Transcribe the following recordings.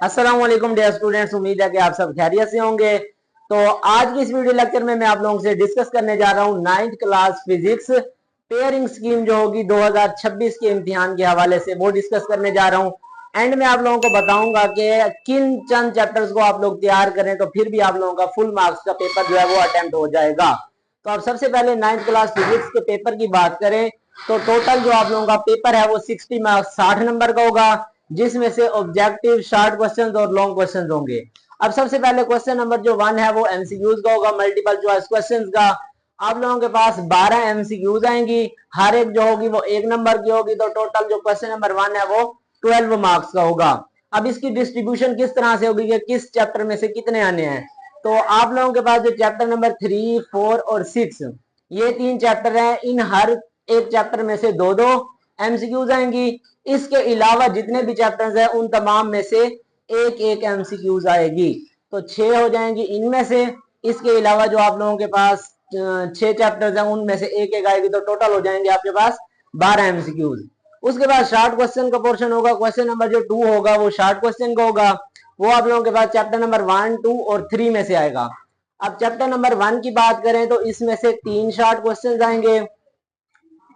अस्सलाम वालेकुम dear students, उम्मीद है कि आप सब खैरियत से होंगे। तो आज की इस वीडियो लेक्चर में मैं आप लोगों से डिस्कस करने जा रहा हूँ 9th class physics pairing scheme जो होगी 2026 के इम्तिहान के हवाले से, वो डिस्कस करने जा रहा हूँ। एंड में आप लोगों को बताऊंगा कि किन चंद चैप्टर्स को आप लोग तैयार करें तो फिर भी आप लोगों का फुल मार्क्स का पेपर जो है वो अटेम्प्ट हो जाएगा। तो अब सबसे पहले 9th क्लास फिजिक्स के पेपर की बात करें तो टोटल जो आप लोगों का पेपर है वो 60 मार्क्स 60 नंबर का होगा, जिसमें से ऑब्जेक्टिव, शॉर्ट क्वेश्चंस और लॉन्ग क्वेश्चंस होंगे। अब सबसे पहले क्वेश्चन नंबर जो 1 है वो एमसीक्यूज का होगा, मल्टीपल चॉइस क्वेश्चंस का। आप लोगों के पास 12 एमसीक्यूज आएंगी, हर एक जो होगी वो 1 नंबर की होगी। तो टोटल जो क्वेश्चन नंबर 1 है वो 12 मार्क्स का होगा। अब इसकी डिस्ट्रीब्यूशन किस तरह से होगी कि किस चैप्टर में से कितने आने हैं। तो आप लोगों के पास जो चैप्टर नंबर 3, 4 और 6 ये 3 चैप्टर हैं, इन हर एक चैप्टर में से दो दो एमसीक्यूज आएंगी। इसके अलावा जितने भी चैप्टर्स हैं उन तमाम में से एक एक एमसीक्यूज आएगी, तो 6 हो जाएंगी इनमें से। इसके अलावा जो आप लोगों के पास 6 चैप्टर्स हैं उनमें से एक एक आएगी, तो टोटल हो जाएंगे आपके पास 12 एमसीक्यूज। उसके बाद शॉर्ट क्वेश्चन का पोर्शन होगा। क्वेश्चन नंबर जो 2 होगा वो शॉर्ट क्वेश्चन का होगा, वो आप लोगों के पास चैप्टर नंबर 1, 2 और 3 में से आएगा। अब चैप्टर नंबर 1 की बात करें तो इसमें से 3 शॉर्ट क्वेश्चन आएंगे,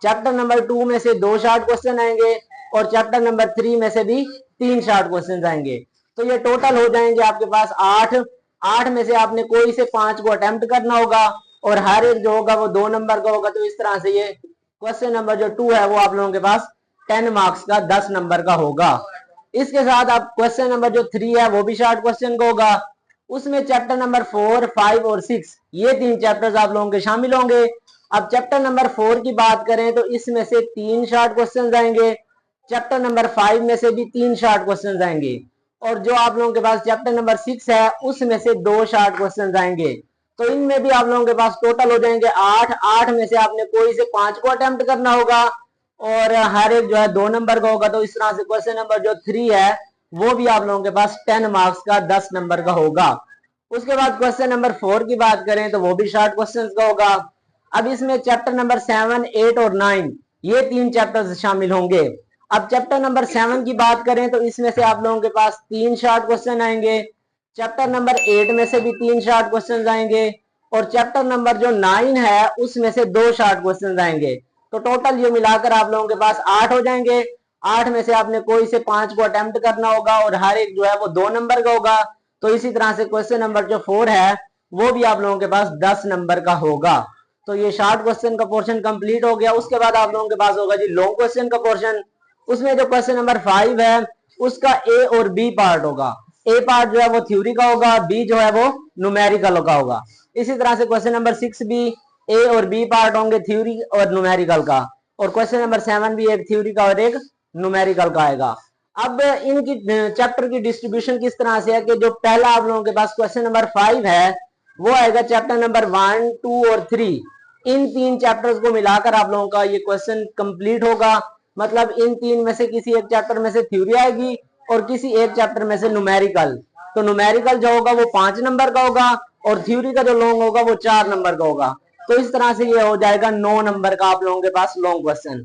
चैप्टर नंबर 2 में से 2 शॉर्ट क्वेश्चन आएंगे और चैप्टर नंबर 3 में से भी 3 शॉर्ट क्वेश्चन आएंगे। तो ये टोटल हो जाएंगे आपके पास 8। 8 में से आपने कोई से 5 को अटेम्प्ट करना होगा और हर एक जो होगा वो 2 नंबर का होगा। तो इस तरह से ये क्वेश्चन नंबर जो 2 है वो आप लोगों के पास 10 मार्क्स का 10 नंबर का होगा। इसके साथ आप क्वेश्चन नंबर जो 3 है वो भी शॉर्ट क्वेश्चन का होगा। उसमें चैप्टर नंबर 4, 5 और 6 ये 3 चैप्टर्स आप लोगों के शामिल होंगे। अब चैप्टर नंबर 4 की बात करें तो इसमें से 3 शॉर्ट क्वेश्चन आएंगे, चैप्टर नंबर 5 में से भी 3 शॉर्ट क्वेश्चन आएंगे और जो आप लोगों के पास चैप्टर नंबर 6 है उसमें से 2 शॉर्ट क्वेश्चन आएंगे। तो इनमें भी आप लोगों के पास टोटल हो जाएंगे 8। 8 में से आपने कोई से 5 को अटेम्प्ट करना होगा और हर एक जो है 2 नंबर का होगा। तो इस तरह से क्वेश्चन नंबर जो 3 है वो भी आप लोगों के पास 10 मार्क्स का 10 नंबर का होगा। उसके बाद क्वेश्चन नंबर 4 की बात करें तो वो भी शॉर्ट क्वेश्चन का होगा। अब इसमें चैप्टर नंबर 7, 8 और 9 ये 3 चैप्टर्स शामिल होंगे। अब चैप्टर नंबर 7 की बात करें तो इसमें से आप लोगों के पास 3 शॉर्ट क्वेश्चन आएंगे, चैप्टर नंबर 8 में से भी 3 शॉर्ट क्वेश्चन आएंगे और चैप्टर नंबर जो 9 है उसमें से 2 शॉर्ट क्वेश्चन आएंगे। तो टोटल ये मिलाकर आप लोगों के पास 8 हो जाएंगे। 8 में से आपने कोई से 5 को अटेम्प्ट करना होगा और हर एक जो है वो 2 नंबर का होगा। तो इसी तरह से क्वेश्चन नंबर जो 4 है वो भी आप लोगों के पास 10 नंबर का होगा। तो ये शॉर्ट क्वेश्चन का पोर्शन कंप्लीट हो गया। उसके बाद आप लोगों के पास होगा जी लॉन्ग क्वेश्चन का पोर्शन। उसमें जो क्वेश्चन नंबर 5 है उसका ए और बी पार्ट होगा। ए पार्ट जो है वो थ्योरी का होगा, बी जो है वो न्यूमेरिकल का होगा। इसी तरह से क्वेश्चन नंबर 6 भी ए और बी पार्ट होंगे, थ्योरी और न्यूमेरिकल का। और क्वेश्चन नंबर 7 भी एक थ्योरी का और एक न्यूमेरिकल का आएगा। अब इनकी चैप्टर की डिस्ट्रीब्यूशन किस तरह से है कि जो पहला आप लोगों के पास क्वेश्चन नंबर 5 है वो आएगा चैप्टर नंबर 1, 2 और 3। इन 3 चैप्टर्स को मिलाकर आप लोगों का ये क्वेश्चन कंप्लीट होगा। मतलब इन 3 में से किसी एक चैप्टर में से थ्योरी आएगी और किसी एक चैप्टर में से न्यूमेरिकल। तो न्यूमेरिकल जो होगा वो 5 नंबर का होगा और थ्योरी का जो लॉन्ग होगा वो 4 नंबर का होगा। तो इस तरह से ये हो जाएगा 9 नंबर का आप लोगों के पास लॉन्ग क्वेश्चन।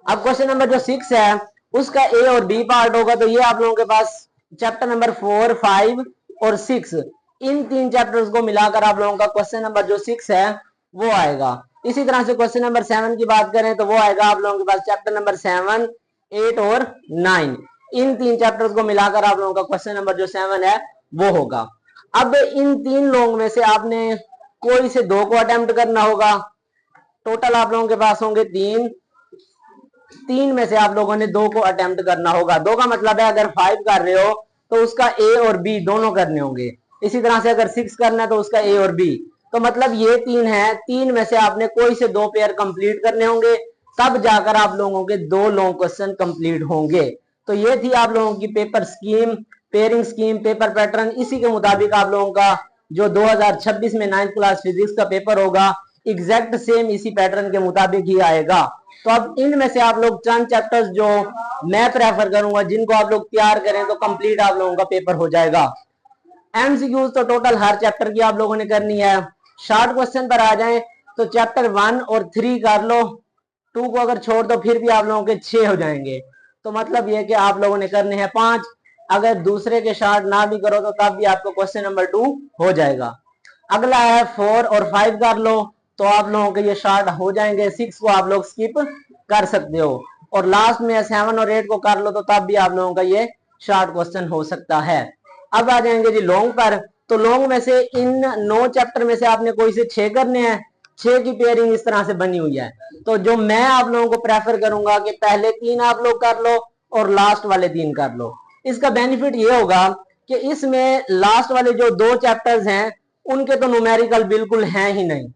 अब क्वेश्चन नंबर जो 6 है उसका ए और बी पार्ट होगा। तो ये आप लोगों के पास चैप्टर नंबर 4, 5 और 6 इन 3 चैप्टर्स को मिलाकर आप लोगों का क्वेश्चन नंबर जो 6 है वो आएगा। इसी तरह से क्वेश्चन नंबर 7 की बात करें तो वो आएगा आप लोगों के पास चैप्टर नंबर 7, 8 और 9। इन 3 चैप्टर्स को मिलाकर आप लोगों का क्वेश्चन नंबर जो 7 है वो होगा। अब इन 3 लॉन्ग में से आपने कोई से 2 को अटेम्प्ट करना होगा। टोटल आप लोगों के पास होंगे 3। 3 में से आप लोगों ने 2 को अटेम्प्ट करना होगा। 2 का मतलब है अगर 5 कर रहे हो तो उसका ए और बी दोनों करने होंगे। इसी तरह से अगर 6 करना है तो उसका ए और बी। तो मतलब ये 3 है, 3 में से आपने कोई से 2 पेयर कंप्लीट करने होंगे, तब जाकर आप लोगों के 2 लॉन्ग क्वेश्चन कंप्लीट होंगे। तो ये थी आप लोगों की paper scheme, pairing scheme, paper pattern. इसी के मुताबिक आप लोगों का जो 2026 में 9th क्लास फिजिक्स का पेपर होगा एग्जैक्ट सेम इसी पैटर्न के मुताबिक ही आएगा। तो अब इनमें से आप लोग चंद चैप्टर्स जो मैं प्रेफर करूंगा जिनको आप लोग तैयार करें तो कंप्लीट आप लोगों का पेपर हो जाएगा। एमसीक्यूज तो टोटल हर चैप्टर की आप लोगों ने करनी है। शॉर्ट क्वेश्चन पर आ जाएं तो चैप्टर 1 और 3 कर लो, 2 को अगर छोड़ दो फिर भी आप लोगों के 6 हो जाएंगे। तो मतलब ये कि आप लोगों ने करने हैं 5। अगर दूसरे के शार्ट ना भी करो तो तब भी आपको क्वेश्चन नंबर 2 हो जाएगा। अगला है 4 और 5 कर लो तो आप लोगों के ये शार्ट हो जाएंगे। 6 को आप लोग स्किप कर सकते हो और लास्ट में 7 और 8 को कर लो तो तब भी आप लोगों का ये शार्ट क्वेश्चन हो सकता है। अब आ जाएंगे जी लॉन्ग पर। तो लॉन्ग में से इन 9 चैप्टर में से आपने कोई से 6 करने हैं। 6 की पेयरिंग इस तरह से बनी हुई है। तो जो मैं आप लोगों को प्रेफर करूंगा कि पहले 3 आप लोग कर लो और लास्ट वाले 3 कर लो। इसका बेनिफिट ये होगा कि इसमें लास्ट वाले जो 2 चैप्टर्स हैं उनके तो न्यूमेरिकल बिल्कुल हैं ही नहीं।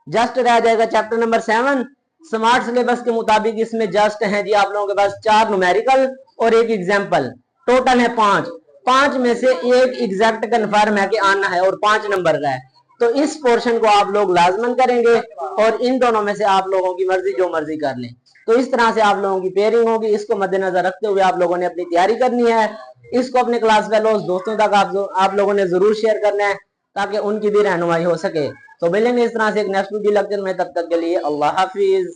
जस्ट रह जाएगा चैप्टर नंबर 7। स्मार्ट सिलेबस के मुताबिक इसमें जस्ट है जी आप लोगों के पास 4 न्यूमेरिकल और 1 एग्जाम्पल, टोटल है 5। 5 में से 1 एग्जैक्ट कन्फर्म है कि आना है और 5 नंबर का है। तो इस पोर्शन को आप लोग लाजमन करेंगे और इन दोनों में से आप लोगों की मर्जी जो मर्जी कर लें। तो इस तरह से आप लोगों की पेयरिंग होगी। इसको मद्देनजर रखते हुए आप लोगों ने अपनी तैयारी करनी है। इसको अपने क्लास फेलोज दोस्तों तक आप लोगों ने जरूर शेयर करना है ताकि उनकी भी रहनुमाई हो सके। तो मिलेंगे इस तरह से एक नेक्स्ट वीडियो लेक्चर में, तब तक के लिए अल्लाह हाफिज।